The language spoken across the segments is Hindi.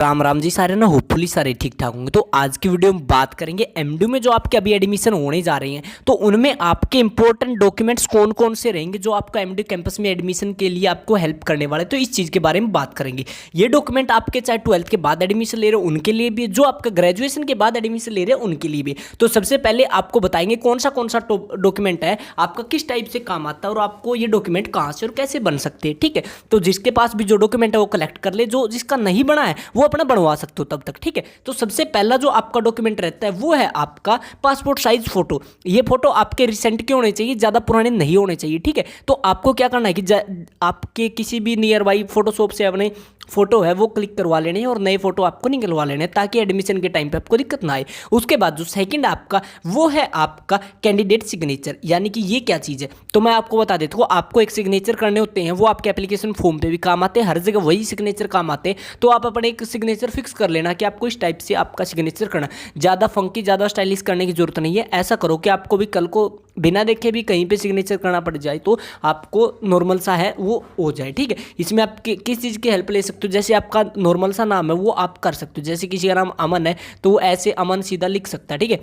राम राम जी। सारे ना होपफुली सारे ठीक ठाक होंगे। तो आज की वीडियो में बात करेंगे एमडीयू में जो आपके अभी एडमिशन होने जा रहे हैं, तो उनमें आपके इंपॉर्टेंट डॉक्यूमेंट्स कौन कौन से रहेंगे जो आपका एमडीयू कैंपस में एडमिशन के लिए आपको हेल्प करने वाले। तो इस चीज़ के बारे में बात करेंगे। ये डॉक्यूमेंट आपके चाहे 12th के बाद एडमिशन ले रहे हो उनके लिए भी, जो आपका ग्रेजुएशन के बाद एडमिशन ले रहे हैं उनके लिए भी। तो सबसे पहले आपको बताएंगे कौन सा डॉक्यूमेंट है आपका किस टाइप से काम आता है और आपको ये डॉक्यूमेंट कहाँ से और कैसे बन सकते हैं। ठीक है, तो जिसके पास भी जो डॉक्यूमेंट है वो कलेक्ट कर ले, जो जिसका नहीं बना है वो अपना बनवा सकते हो तब तक। ठीक है, तो सबसे पहला जो आपका डॉक्यूमेंट रहता है वो है आपका पासपोर्ट साइज फोटो। ये फोटो आपके रिसेंट के होने चाहिए, ज़्यादा पुराने नहीं होने चाहिए। ठीक है, तो आपको क्या करना है कि आपके किसी भी नियर बाई फोटोशॉप से अपने फोटो है वो क्लिक करवा लेने हैं और नए फोटो आपको निकलवा लेने हैं ताकि एडमिशन के टाइम पे आपको दिक्कत ना आए। उसके बाद जो सेकंड आपका वो है आपका कैंडिडेट सिग्नेचर, यानी कि ये क्या चीज़ है तो मैं आपको बता देता हूँ। आपको एक सिग्नेचर करने होते हैं, वो आपके एप्लीकेशन फॉर्म पे भी काम आते हैं, हर जगह वही सिग्नेचर काम आते हैं। तो आप अपने एक सिग्नेचर फिक्स कर लेना कि आपको इस टाइप से आपका सिग्नेचर करना। ज़्यादा फंकी ज़्यादा स्टाइलिश करने की जरूरत नहीं है। ऐसा करो कि आपको भी कल को बिना देखे भी कहीं पे सिग्नेचर करना पड़ जाए तो आपको नॉर्मल सा है वो हो जाए। ठीक है, इसमें आप किस चीज़ की हेल्प ले सकते हो, जैसे आपका नॉर्मल सा नाम है वो आप कर सकते हो। जैसे किसी का नाम अमन है तो वो ऐसे अमन सीधा लिख सकता है। ठीक है,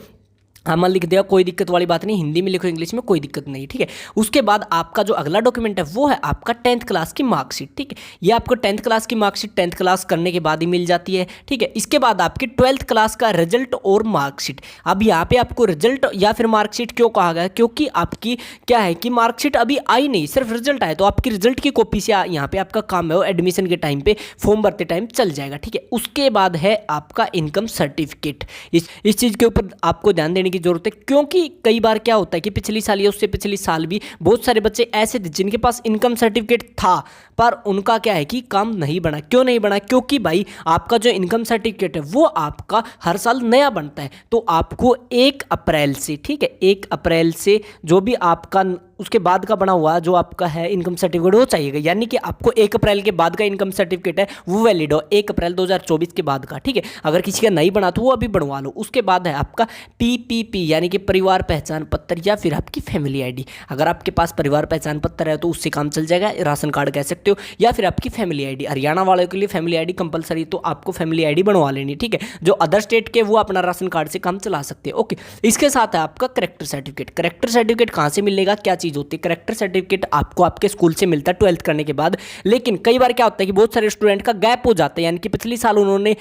अमन लिख दिया, कोई दिक्कत वाली बात नहीं। हिंदी में लिखो, इंग्लिश में, कोई दिक्कत नहीं। ठीक है, उसके बाद आपका जो अगला डॉक्यूमेंट है वो है आपका 10th क्लास की मार्कशीट। ठीक है, ये आपको 10th क्लास की मार्कशीट 10th क्लास करने के बाद ही मिल जाती है। ठीक है, इसके बाद आपकी 12th क्लास का रिजल्ट और मार्कशीट। अब यहाँ पे आपको रिजल्ट या फिर मार्कशीट क्यों कहा गया, क्योंकि आपकी क्या है कि मार्कशीट अभी आई नहीं, सिर्फ रिजल्ट आए। तो आपकी रिजल्ट की कॉपी से यहाँ पे आपका काम है वो एडमिशन के टाइम पे फॉर्म भरते टाइम चल जाएगा। ठीक है, उसके बाद है आपका इनकम सर्टिफिकेट। इस चीज़ के ऊपर आपको ध्यान देने की जरूरत है, क्योंकि कई बार क्या होता है कि पिछली साल या उससे पिछली साल भी बहुत सारे बच्चे ऐसे थे जिनके पास इनकम सर्टिफिकेट था पर उनका क्या है कि काम नहीं बना। क्यों नहीं बना, क्योंकि भाई आपका जो इनकम सर्टिफिकेट है वो आपका हर साल नया बनता है। तो आपको 1 अप्रैल से, ठीक है, 1 अप्रैल से जो भी आपका उसके बाद का बना हुआ जो आपका है इनकम सर्टिफिकेट वो चाहिएगा। यानी कि आपको 1 अप्रैल के बाद का इनकम सर्टिफिकेट है वो वैलिड हो, 1 अप्रैल 2024 के बाद का। ठीक है, अगर किसी का नहीं बना तो वो अभी बनवा लो। उसके बाद है आपका पीपीपी, यानी कि परिवार पहचान पत्र या फिर आपकी फैमिली आईडी। अगर आपके पास परिवार पहचान पत्र है तो उससे काम चल जाएगा, राशन कार्ड कह सकते हो, या फिर आपकी फैमिली आईडी। हरियाणा वालों के लिए फैमिली आईडी कंपलसरी, तो आपको फैमिली आईडी बनवा लेनी। ठीक है, जो अदर स्टेट के वो अपना राशन कार्ड से काम चला सकते हैं। ओके, इसके साथ है आपका करेक्टर सर्टिफिकेट। करेक्टर सर्टिफिकेट कहाँ से मिलेगा, क्या चीज़ होती है? करेक्टर सर्टिफिकेट आपको आपके स्कूल से मिलता है 12th करने के बाद। लेकिन कई बार क्या होता है कि बहुत सारे स्टूडेंट का गैप हो जाता है, यानी कि पिछले साल उन्होंने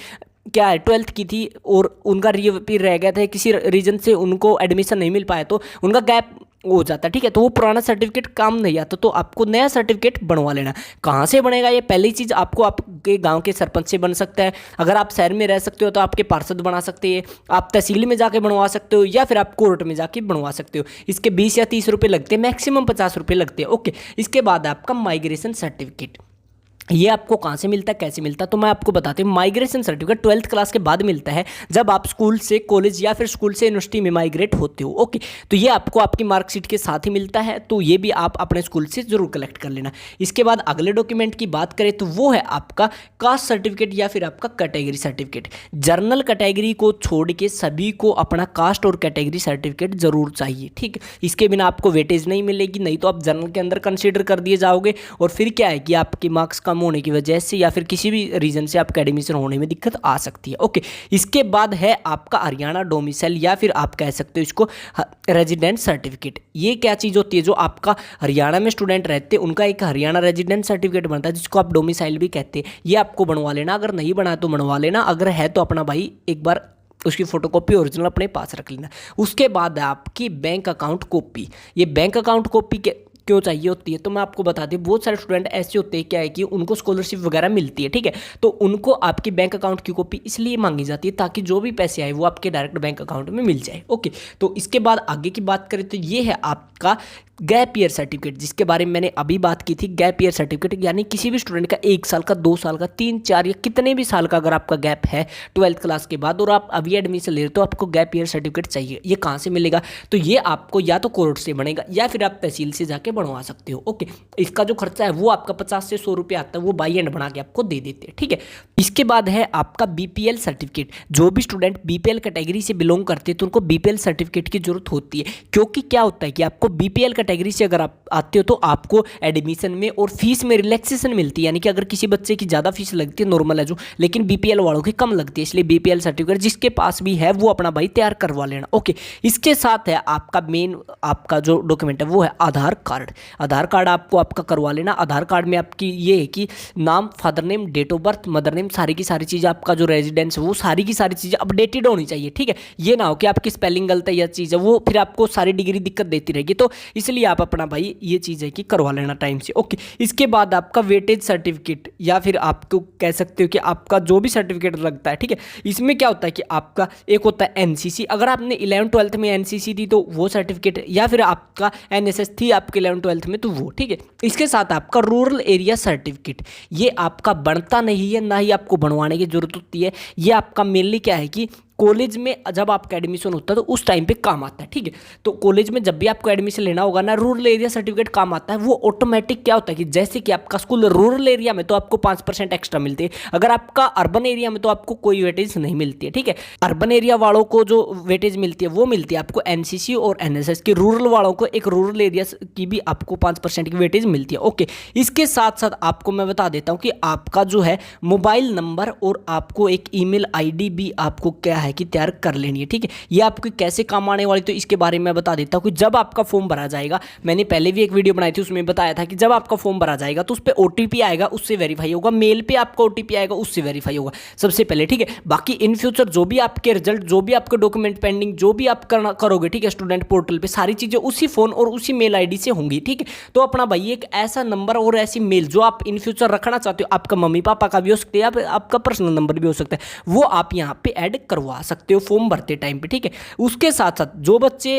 क्या है 12th की थी और उनका रीअपीयर रह गया था, किसी रीजन से उनको एडमिशन नहीं मिल पाया तो उनका गैप हो जाता है। ठीक है, तो वो पुराना सर्टिफिकेट काम नहीं आता, तो आपको नया सर्टिफिकेट बनवा लेना। कहाँ से बनेगा ये? पहली चीज़ आपको आपके गांव के सरपंच से बन सकता है। अगर आप शहर में रह सकते हो तो आपके पार्षद बना सकते हैं, आप तहसील में जाके बनवा सकते हो या फिर आप कोर्ट में जाके बनवा सकते हो। इसके 20 या 30 रुपये लगते हैं, मैक्सिमम 50 रुपये लगते हैं। ओके, इसके बाद आपका माइग्रेशन सर्टिफिकेट। ये आपको कहाँ से मिलता है, कैसे मिलता है, तो मैं आपको बताती हूँ। माइग्रेशन सर्टिफिकेट 12th क्लास के बाद मिलता है, जब आप स्कूल से कॉलेज या फिर स्कूल से यूनिवर्सिटी में माइग्रेट होते हो। ओके, तो ये आपको आपकी मार्कशीट के साथ ही मिलता है, तो ये भी आप अपने स्कूल से जरूर कलेक्ट कर लेना। इसके बाद अगले डॉक्यूमेंट की बात करें तो वो है आपका कास्ट सर्टिफिकेट या फिर आपका कैटेगरी सर्टिफिकेट। जर्नल कैटेगरी को छोड़ के सभी को अपना कास्ट और कैटेगरी सर्टिफिकेट जरूर चाहिए। ठीक है, इसके बिना आपको वेटेज नहीं मिलेगी, नहीं तो आप जर्नल के अंदर कंसीडर कर दिए जाओगे और फिर क्या है कि आपकी मार्क्स कम होने की वजह से या फिर किसी भी रीजन से आपका एडमिशन होने में दिक्कत आ सकती है। ओके, इसके बाद है आपका हरियाणा डोमिसाइल या फिर आप कह सकते हो इसको रेजिडेंट सर्टिफिकेट। ये क्या चीज़ होती है? जो आपका हरियाणा में स्टूडेंट रहते हैं उनका एक हरियाणा रेजिडेंट सर्टिफिकेट बनता है जिसको आप डोमिसाइल भी कहते हैं। ये आपको बनवा लेना, अगर नहीं बना तो बनवा लेना, अगर है तो अपना भाई एक बार उसकी फोटोकॉपी ओरिजिनल अपने पास रख लेना। उसके बाद है आपकी बैंक अकाउंट कॉपी। ये बैंक अकाउंट कॉपी के क्यों चाहिए होती है तो मैं आपको बता दूं, बहुत सारे स्टूडेंट ऐसे होते हैं क्या है कि उनको स्कॉलरशिप वगैरह मिलती है। ठीक है, तो उनको आपकी बैंक अकाउंट की कॉपी इसलिए मांगी जाती है ताकि जो भी पैसे आए वो आपके डायरेक्ट बैंक अकाउंट में मिल जाए। ओके, तो इसके बाद आगे की बात करें तो ये है आपका गैप ईयर सर्टिफिकेट, जिसके बारे में मैंने अभी बात की थी। गैप ईयर सर्टिफिकेट यानी किसी भी स्टूडेंट का 1 साल का, 2 साल का, 3, 4 या कितने भी साल का अगर आपका गैप है 12th क्लास के बाद और आप अभी एडमिशन ले रहे हो तो आपको गैप ईयर सर्टिफिकेट चाहिए। ये कहाँ से मिलेगा? तो ये आपको या तो कोर्ट से बनेगा या फिर आप तहसील से जाके बनवा सकते हो। ओके, इसका जो खर्चा है वो आपका 50 से 100 रुपये आता है, वो बाई एंड बना के आपको दे देते हैं। ठीक है, इसके बाद है आपका बीपीएल सर्टिफिकेट। जो भी स्टूडेंट बीपीएल कैटेगरी से बिलोंग करते हैं तो उनको बीपीएल सर्टिफिकेट की जरूरत होती है, क्योंकि क्या होता है कि आपको बीपीएल कैटेगरी से अगर आप आते हो तो आपको एडमिशन में और फीस में रिलैक्सेशन मिलती है। यानी कि अगर किसी बच्चे की ज़्यादा फीस लगती है नॉर्मल है जो, लेकिन बीपीएल वालों की कम लगती है, इसलिए बीपीएल सर्टिफिकेट जिसके पास भी है वो अपना भाई तैयार करवा लेना। ओके, इसके साथ है आपका मेन आपका जो डॉक्यूमेंट है वो है आधार कार्ड। आधार कार्ड आपको आपका करवा लेना। आधार कार्ड में आपकी ये है कि नाम, father name, date of birth, mother name, सारी की सारी चीज़ें, आपका जो रेजिडेंस है वो सारी की सारी चीज़ें अपडेटेड होनी चाहिए। ठीक है, ये ना हो कि आपकी स्पेलिंग गलत है या चीज़ है वो फिर आपको सारी डिग्री दिक्कत देती रहेगी, तो इसलिए आप अपना भाई ये चीज़ है कि करवा लेना टाइम से। ओके, इसके बाद आपका वेटेज सर्टिफिकेट या फिर आपको कह सकते हो कि आपका जो भी सर्टिफिकेट लगता है। ठीक है, इसमें क्या होता है कि आपका एक होता है एनसीसी, अगर आपने 11th-12th में एनसीसी दी तो वो सर्टिफिकेट, या फिर आपका एनएसएस थी आपके 11th-12th में तो वो। ठीक है, इसके साथ आपका रूरल एरिया सर्टिफिकेट, ये आपका बनता नहीं है, ना ही आपको बनवाने की जरूरत होती है। ये आपका मेनली क्या है कि कॉलेज में जब आपका एडमिशन होता है तो उस टाइम पे काम आता है। ठीक है, तो कॉलेज में जब भी आपको एडमिशन लेना होगा ना, रूरल एरिया सर्टिफिकेट काम आता है। वो ऑटोमेटिक क्या होता है कि जैसे कि आपका स्कूल रूरल एरिया में तो आपको 5% एक्स्ट्रा मिलते हैं, अगर आपका अर्बन एरिया में तो आपको कोई वेटेज नहीं मिलती है। ठीक है, अर्बन एरिया वालों को जो वेटेज मिलती है वो मिलती है आपको एनसीसी और एनएसएस की, रूरल वालों को एक रूरल एरिया की भी आपको 5% की वेटेज मिलती है। ओके, इसके साथ साथ आपको मैं बता देता हूँ कि आपका जो है मोबाइल नंबर और आपको एक ईमेल आईडी भी आपको क्या है कि तैयार कर लेनी है। ठीक है, ये आपको कैसे काम आने वाली तो इसके बारे में मैं बता देता हूँ कि जब आपका फॉर्म भरा जाएगा, मैंने पहले भी एक वीडियो बनाई थी उसमें बताया था कि जब आपका फॉर्म भरा जाएगा तो उस पर ओटीपी आएगा, उससे वेरीफाई होगा, मेल पे आपका ओटीपी आएगा, उससे वेरीफाई होगा सबसे पहले। ठीक है, बाकी इन फ्यूचर जो भी आपके रिजल्ट, जो भी आपके डॉक्यूमेंट पेंडिंग, जो भी आप करोगे, ठीक है, स्टूडेंट पोर्टल पर सारी चीज़ें उसी फोन और उसी मेल आई से होंगी। ठीक है, तो अपना भाई एक ऐसा नंबर और ऐसी मेल जो आप इन फ्यूचर रखना चाहते हो, आपका मम्मी पापा का भी हो सकता है, आपका पर्सनल नंबर भी हो सकता है, वो आप यहाँ पे ऐड करवा सकते हो फॉर्म भरते टाइम पे। ठीक है, उसके साथ साथ जो बच्चे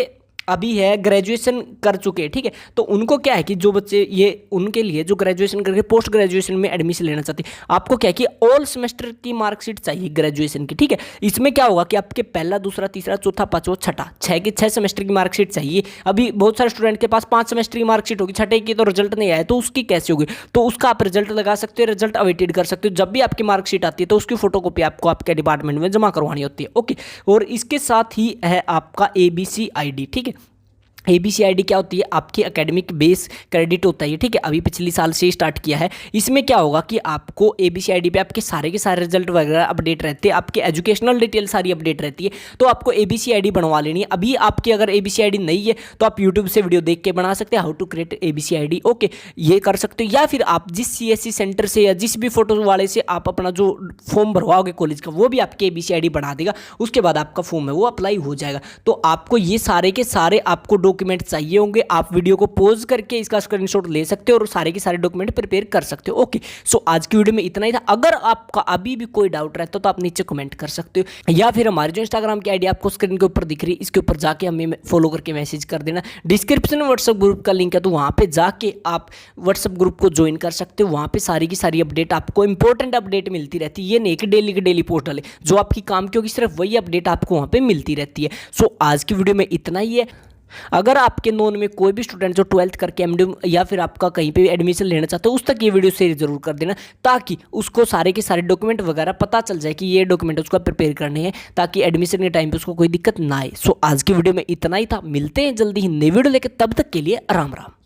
अभी है ग्रेजुएशन कर चुके हैं, ठीक है, तो उनको क्या है कि जो बच्चे ये उनके लिए जो ग्रेजुएशन करके पोस्ट ग्रेजुएशन में एडमिशन लेना चाहते हैं, आपको क्या है कि ऑल सेमेस्टर की मार्कशीट चाहिए ग्रेजुएशन की। ठीक है, इसमें क्या होगा कि आपके पहला, दूसरा, तीसरा, चौथा, पांचवा, छठा, 6 सेमेस्टर की मार्कशीट चाहिए। अभी बहुत सारे स्टूडेंट के पास 5 सेमेस्टर की मार्कशीट होगी, छठे की तो रिजल्ट नहीं आया तो उसकी कैसे होगी, तो उसका आप रिजल्ट लगा सकते हो, रिजल्ट अवेटेड कर सकते हो। जब भी आपकी मार्कशीट आती है तो उसकी फोटोकॉपी आपको आपके डिपार्टमेंट में जमा करवानी होती है। ओके, और इसके साथ ही है आपका एबीसी आईडी। ठीक है, एबीसी आईडी क्या होती है, आपकी एकेडमिक बेस क्रेडिट होता है। ठीक है, अभी पिछले साल से स्टार्ट किया है। इसमें क्या होगा कि आपको एबीसी आईडी पे आपके सारे के सारे रिजल्ट वगैरह अपडेट रहते हैं, आपके एजुकेशनल डिटेल सारी अपडेट रहती है, तो आपको एबीसी आईडी बनवा लेनी है। अभी आपकी अगर एबीसी आईडी नहीं है तो आप यूट्यूब से वीडियो देख के बना सकते हैं, how to create ABC ID. Okay, ये कर सकते हो, या फिर आप जिस सीएससी सेंटर से या जिस भी फोटो वाले से आप अपना जो फॉर्म भरवाओगे कॉलेज का, वो भी आपकी एबीसी आईडी बना देगा, उसके बाद आपका फॉर्म है वो अप्लाई हो जाएगा। तो आपको ये सारे के सारे आपको डॉक्यूमेंट चाहिए होंगे, आप वीडियो को पॉज करके इसका स्क्रीनशॉट ले सकते हो और सारे के सारे डॉक्यूमेंट प्रिपेयर कर सकते हो। ओके, सो आज की वीडियो में इतना ही था। अगर आपका अभी भी कोई डाउट रहता तो आप नीचे कमेंट कर सकते हो, या फिर हमारी जो इंस्टाग्राम की आईडी आपको स्क्रीन के ऊपर दिख रही है इसके ऊपर जाके हमें फॉलो करके मैसेज कर देना। डिस्क्रिप्शन में व्हाट्सएप ग्रुप का लिंक है, तो वहाँ पे जाके आप व्हाट्सएप ग्रुप को ज्वाइन कर सकते हो। वहाँ पे सारी की सारी अपडेट आपको इंपॉर्टेंट अपडेट मिलती रहती है। ये नहीं कि डेली की डेली पोर्टल है जो आपकी काम की होगी, सिर्फ वही अपडेट आपको वहाँ पे मिलती रहती है। सो आज की वीडियो में इतना ही है। अगर आपके नोन में कोई भी स्टूडेंट जो 12th करके एमडी या फिर आपका कहीं पे भी एडमिशन लेना चाहते हो, उस तक ये वीडियो शेयर जरूर कर देना, ताकि उसको सारे के सारे डॉक्यूमेंट वगैरह पता चल जाए कि ये डॉक्यूमेंट उसको प्रिपेयर करने हैं, ताकि एडमिशन के टाइम पे उसको कोई दिक्कत ना आए। सो आज की वीडियो में इतना ही था, मिलते हैं जल्दी ही नई वीडियो लेकर, तब तक के लिए राम राम।